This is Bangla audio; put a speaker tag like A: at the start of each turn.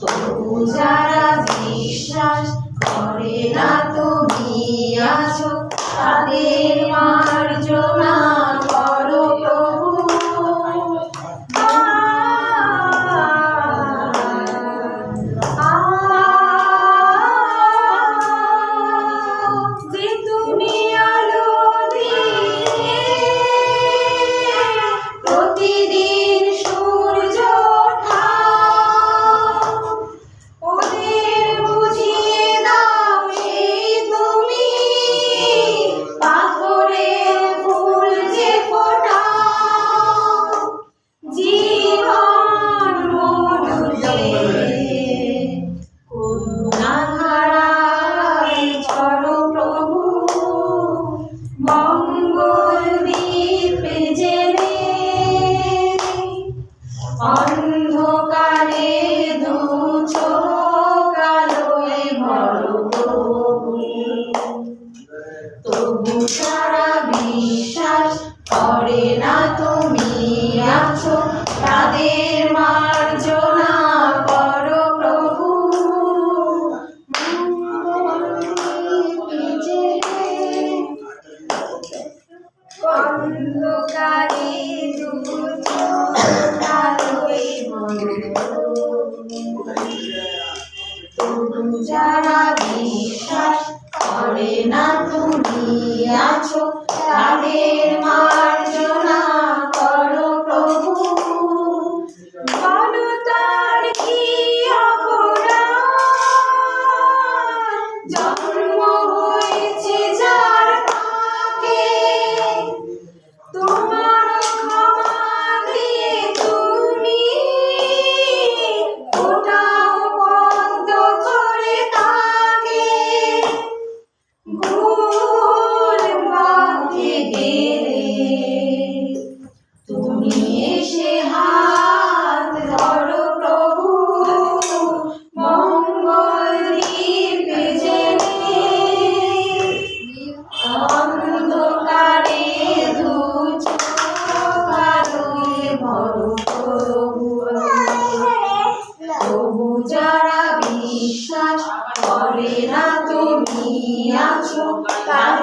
A: তবু যারা বিশ্বাস করে না তুমি আছো তাদের মার্জনা করো প্রভু। যে তুমি আলো দিয়ে প্রতিদিন সূর্য ওঠাও, ওদের বুঝিয়ে দাও সেই তুমি পাথরের ফুল যে ফোটাও। জীবন মরুতে করুণা ধারায় ঝরো প্রভু, মঙ্গল দীপ জেলে অন্ধকারে দু চোখ আলোয় ভরো প্রভু। তবু যারা বিশ্বাস করে না তুমি আছো তাদের মার্জনা করো প্রভু। অন্ধকারে দু চোখ আলোয় ভরো। তবু যারা বিশ্বাস করে না তুমি আছো তাদের মার্জনা করো প্রভু। বলো তার কি অপরাধ, জন্ম হয়েছে যার পাকে, তোমার ক্ষমা দিয়ে তুমি ওটাও বন্ধ করে তাকে। ভুল পথে গেলে তুমি এসে হাত ধরো প্রভু, মঙ্গল দীপ জেলে অন্ধকারে দু চোখ আলোয় ভরো প্রভু। তবু যারা বিশ্বাস করে না তুমি আছো তাদের